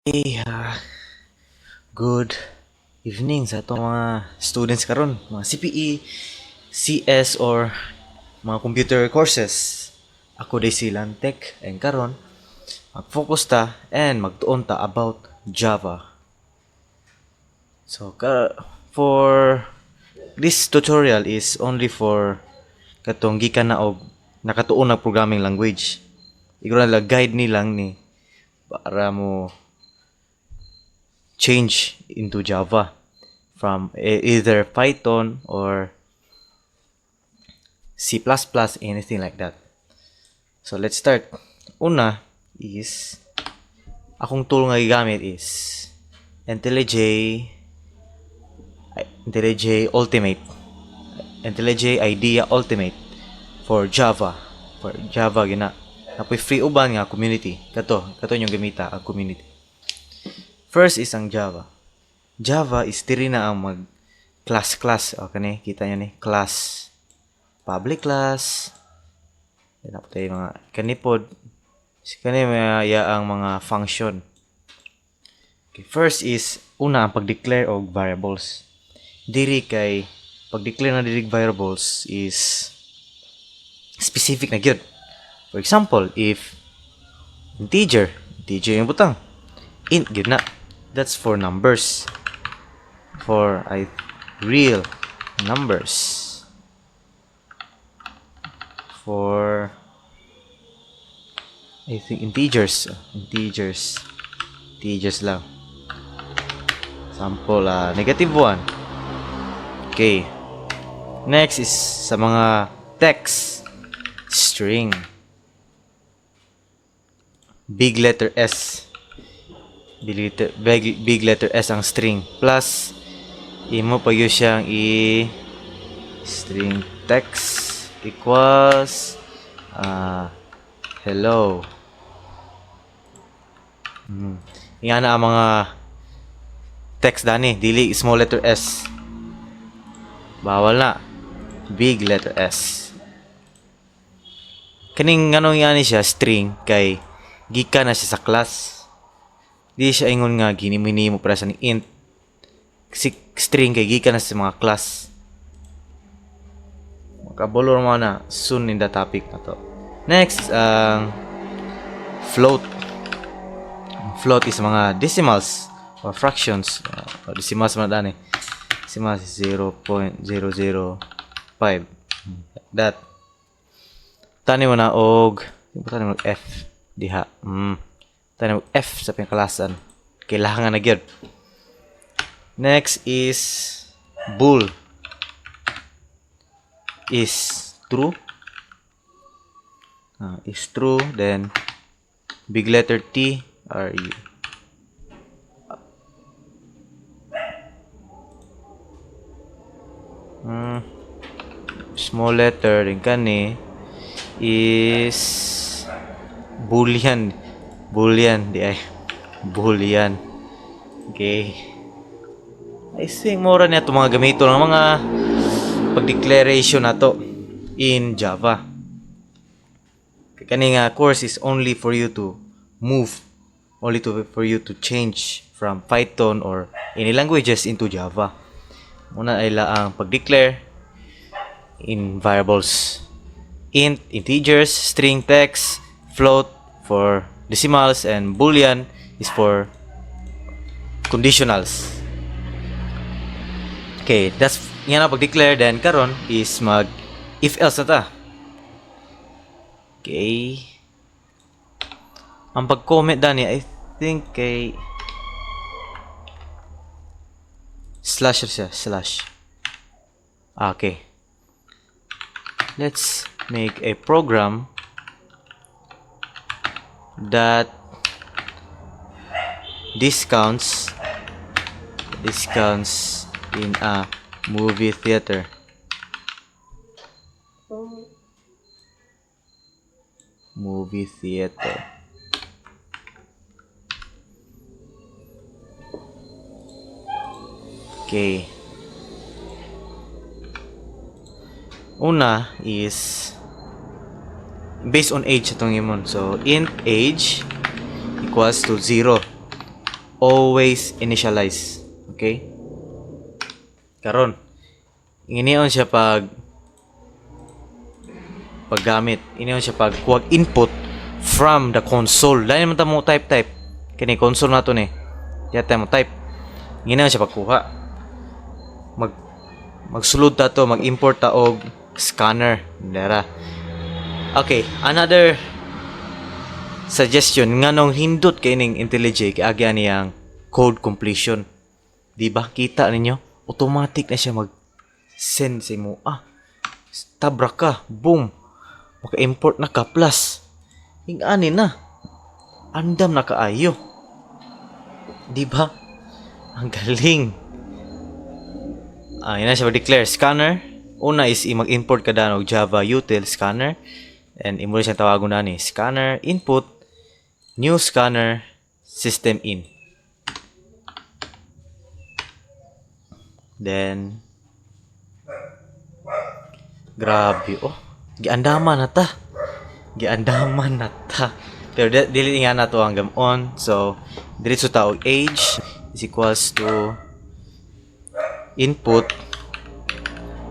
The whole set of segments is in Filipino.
Hey, good evening sa atong mga students karon, mga CPE, CS or mga computer courses. Ako day si Lantec and karon mag-focus ta and magtuon ta about Java. So for this tutorial is only for katong gikan na og nakatuon na programming language. Iguro na guide ni lang ni para mo change into Java from either Python or C++, anything like that. So let's start. Una is akong tool nga gigamit is IntelliJ Ultimate. IntelliJ IDEA Ultimate for Java. For Java gina. Napoy free uban nga community. Kato yung gamita ang community. First is ang Java. Java is diri na ang mag class. O kani kita niyo ni class. Public class. Then tapos mga kanipod. Kani maya ang mga function. Okay, first is una ang pag-declare og variables. Diri kay pag-declare na diri variables is specific na gyud. For example, if integer yung butang. Int gyud na. That's for numbers. For real numbers. For I think integers lang. Sample -1. Okay. Next is sa mga text string. Big letter S ang string plus imo pa yun siyang string text equals hello. Yan na ang mga text dani, dili small letter s, bawal na big letter S. Kaning anong yan siya string kay gikan na siya sa class. Di siya ingon nga ginimini mo para sa ni int. String kay gikan na sa mga class. Makabolor mo na soon in the topic na to. Next, float. Float is mga decimals or fractions. Decimals man dani. Decimals is 0.005. That. Tani mo na og tani mo F diha. Tani mo F sa pangkalasan. Kailangan na gyud. Next is bool. Is true. Is true, then big letter T R U. Small letter din kani is boolean di ay boolean. Okay, I think mora niya ito mga gamito ng mga pag-declaration na to in Java. Kani nga course is only for you to move, for you to change from Python or any languages into Java. Muna ay ang pag-declare in variables. Int, integers, string text, float for decimals, and boolean is for conditionals. Okay, that's yan na pag-declare. Then karon is mag if else na ta. Okay. Ang pag-comment dani I think kay slash siya, slash. Okay. Let's make a program that discounts in a movie theater. Movie theater. Okay. Una is based on age itong imon. So int age equals to 0. always initialize. Okay? Karon, iniyon siya paggamit. Iniyon siya pag kuwag input from the console. Dahil naman mo type. Kini console na to ni. Yata mo type. Iniyon siya pagkuha. Magsulod ta to, mag-import ta og scanner. Dara. Okay, another suggestion nganong hindot kay ning IntelliJ kay agya niyang code completion. Di ba kita ninyo? Automatic na siya mag-send sa imo. Tabra ka, boom. Maka-import na ka plus. Ingani na. Andam na kaayo. Di ba? Ang galing. Yun na siya mag-declare scanner. Una is mag-import ka na ng Java util scanner. And imo siya tawagon na ni scanner input new scanner system in. Then grabe giandaman na ta. Pero dili nga na to ang gamon. So diretso ta og age is equals to input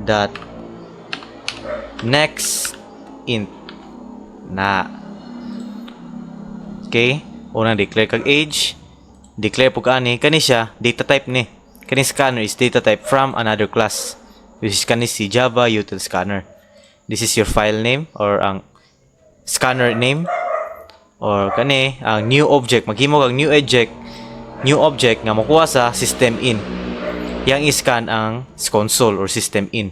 dot next int na. Okay, unang declare kag age, declare po kani siya data type ni. Kani scanner is data type from another class, which is kani si Java util scanner. This is your file name or ang scanner name, or kani ang new object. Maghimo kag new object nga makuha sa system in. Yang iscan ang console or system in.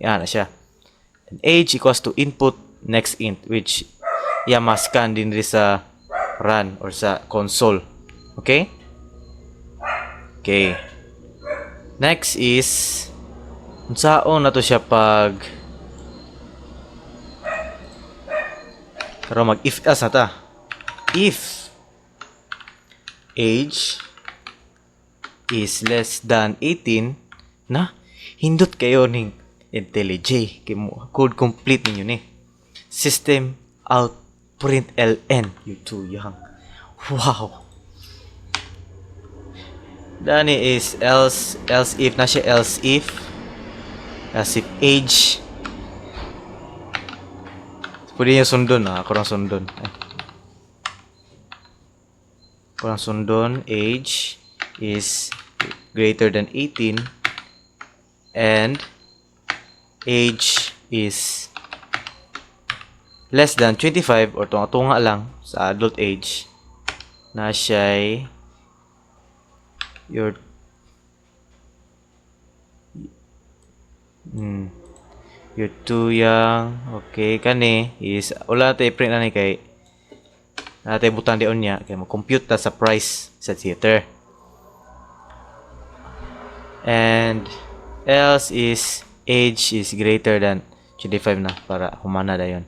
Yan na siya. And age equals to input next int, which mascan din rin sa run or sa console. Okay? Okay. Next is unsaon na to siya pag pero mag if else na ta. If age is less than 18 na hindot kayo ning IntelliJ kay mo code complete ninyo ni system out println you too young. Wow. Dani is else if na siya else if age pwede niya sundon kurang sundon age is greater than 18 and age is less than 25 or tunga lang sa adult age na siya you're too young. Okay, kani is wala tayo print na ni kay natay butang diyon niya kay mag-compute ta sa price sa theater. And else is age is greater than 25 na para humana dayon.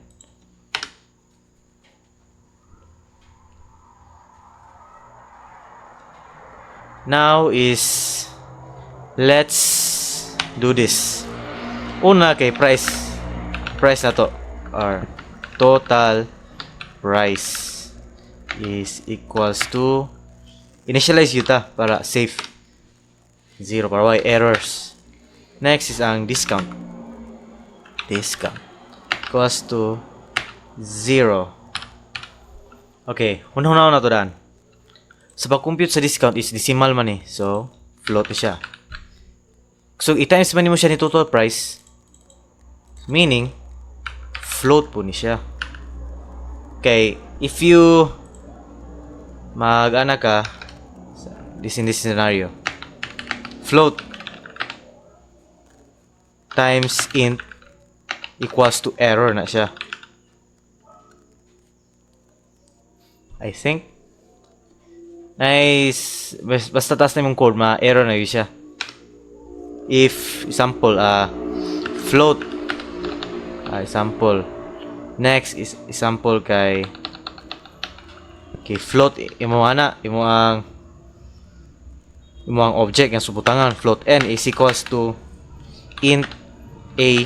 Now is let's do this. Una kay price na to or total price is equals to initialize yuta para safe 0 para why errors. Next is ang discount equals to 0. Okay, una na to dan. Sa pag-compute sa discount is decimal man so float siya. So i-times man mo siya ni total price, meaning float po ni siya. Okay, if you mag-ana ka in this scenario, float times int equals to error na siya. I think nice. Basta taas na yung code, ma-error na yun siya. If, example, float. Example. Next is example kay float. Imo ang object yang subutangan. Float n is equals to int a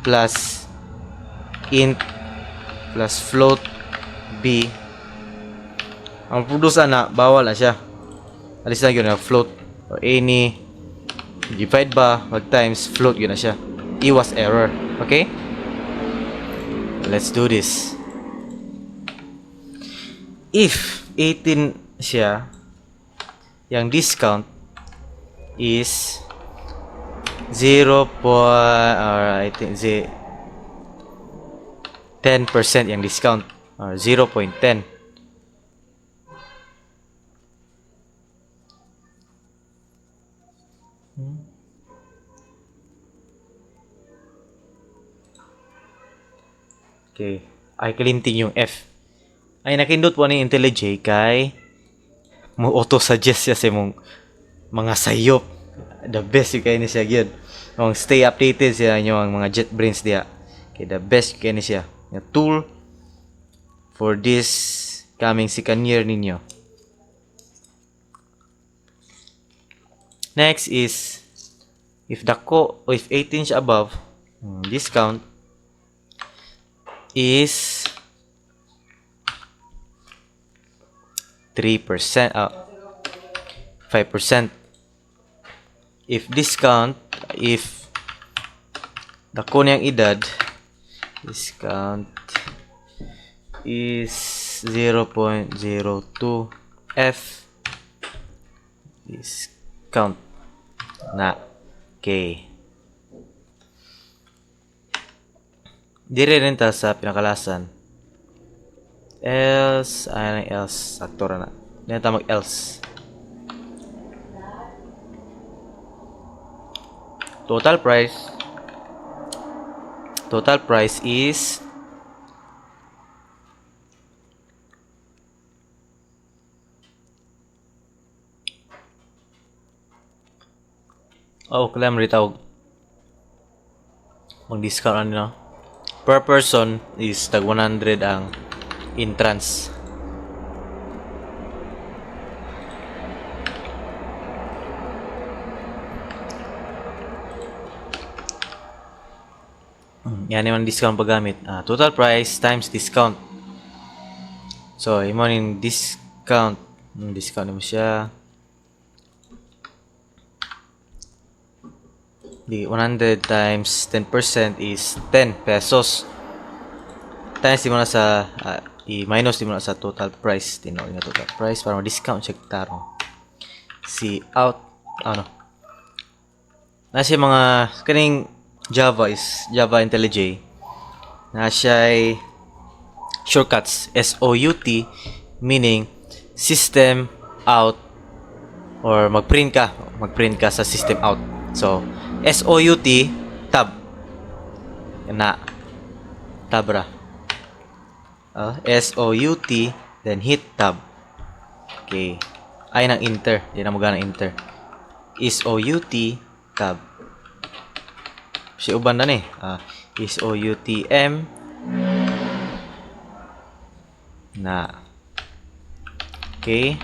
plus int plus float b. Ang produce na bawal na siya. alis na yun na float or any divide ba mag times float yun na siya. Iwas error. Okay? Let's do this. If 18 siya, yung discount is 0. Or I think 10% yung discount or 0.10. Okay. Ay kalimting yung F. Ay nakindot po ni IntelliJ kay mo auto-suggest siya sa mong mga sayop. The best yung kayo ni siya gyud. Kung stay updated siya nyo ang mga JetBrains diya. Okay, the best yung kayo ni siya. Yung tool for this coming second year ninyo. Next is if 18 siya above, discount is 3%, 5%. If discount, if dako niyang edad, discount is 0.02 F discount na. Okay. Dire rin ta sa pinakalasan. Else, ano else? Sakto na. Hindi na mag else. Total price is kailangan ritawag mag-discount ano. Per person is tag 100 ang entrance. Yan naman discount paggamit. Total price times discount. So, imo ning discount. Discount mo siya. The 100 times 10% is 10 pesos. Times di mo na sa i-minus di mo na sa total price. Tinawag na total price para ma-discount siya tarong. See out nasa mga kaning Java IntelliJ na siya ay shortcuts SOUT meaning system out or magprint ka sa system out. So SOUT tab na tab ra. SOUT then hit tab. Okay. Ay nang enter. Di na mo ganang enter. SOUT tab. Si uban na ni. SOUTM na. Okay.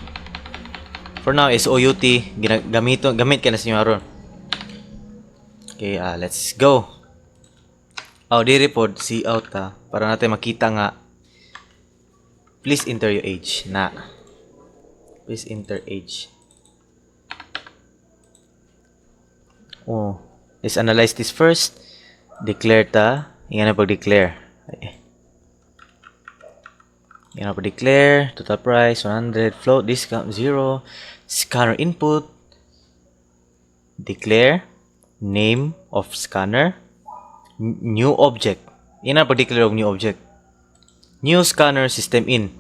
For now SOUT gamit ka na sa inyo aron. Okay, let's go. Di report see out para natin makita nga. Please enter your age na. Please enter age. Let's analyze this first. Declare ta. Yan na pag-declare. Yan na pag-declare. Total price 100. Float discount 0. Scanner input. Declare. Name of scanner. New object. Yan na pag-declare of new object. New scanner system in.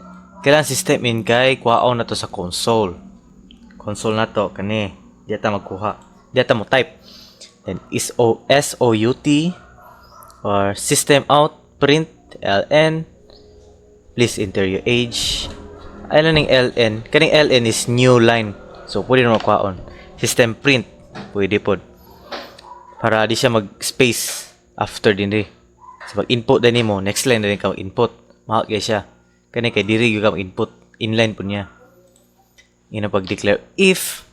Kailangan system in kay kuhaon na to sa console. Console na to kani. Diyata magkuha. Diyata mo type. Then SOUT or system out print LN. Please enter your age. Ano ning LN? Kaning LN is new line. So pwede na makuhaon. System print pwede pod. Para di siya mag-space after din ri. So pag input din mo, next line din ka input. Mahal kaya siya. Kani kay diri gyud ka input. Inline po niya. Ina pag-declare if.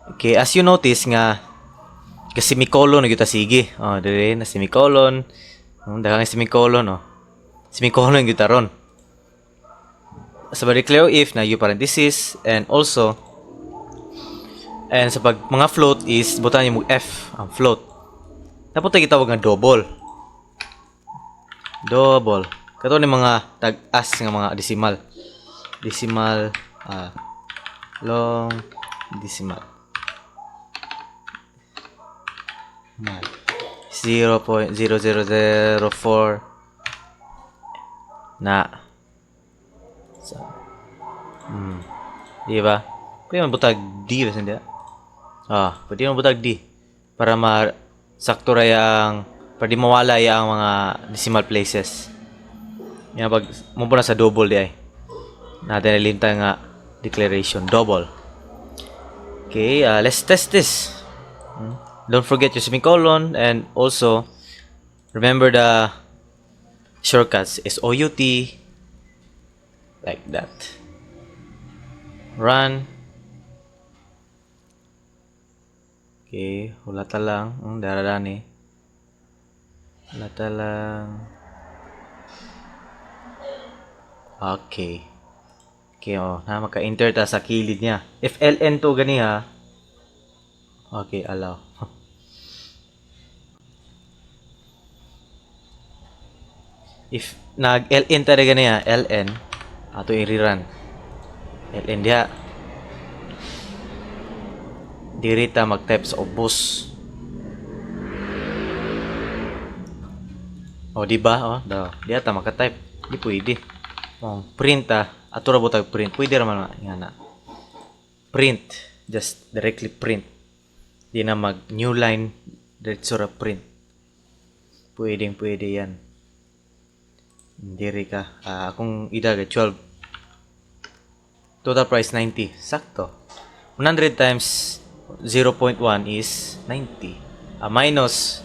Okay, as you notice nga kasi semicolon na kita sige. Dili na semicolon. Daghang semicolon Semicolon gyud taron. sa pag-declare if na yung parenthesis, and also and sa pag mga float is butan yung F ang float. Tapos tayo gitawag nga double. Kato ni mga tag-as nga mga decimal. Long decimal. 0.0004 na. So, di ba? Pwede man butag D ba hindi? Pwede man butag D para sakto ra yang para di mawala yang mga decimal places. Yan pag mo na sa double di ay. Natin nalimta nga declaration double. Okay, let's test this. Don't forget your semicolon, and also remember the shortcuts is OUT like that. Run. Okay, hulata lang. Dararani. Hulata lang. Okay. Okay, maka-enter ta sa kilid niya. If ln to gani ha. Okay, allow. If nag-ln ta gani ha, ln, ato i-rerun. ln diha. Diri ta mag-type sa ubos. Di ba? Diha ta maka-type. Di pwede. Print ato ra butag print. Pwede ra man nga na. Print, just directly print. Di na mag new line diretso ra print. Pwede yan. Diri ka. Akong idag 12. Total price 90. Sakto. 100 times 0.1 is 90. Minus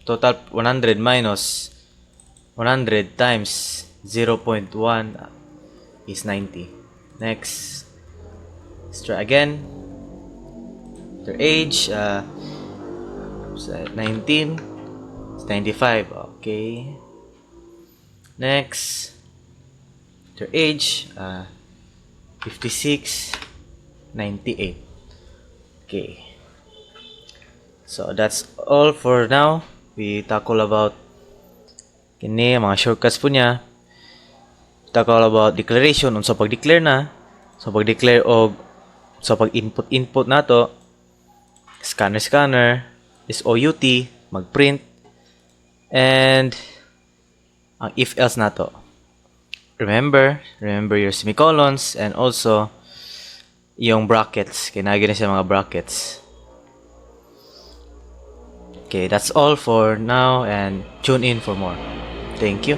total 100 minus 100 times 0.1 is 90. Next. Let's try again. Their age 19. It's 95. Okay. Next. Their age 56. 98. Okay. So that's all for now. We tackle about kini mga shortcuts po niya. Tackle about declaration unsa pag-declare na. So pag-declare og so pag-input nato scanner is OUT mag-print, and ang if else nato. Remember your semicolons, and also yung brackets. Kinagin na siya mga brackets. Okay, that's all for now, and tune in for more. Thank you.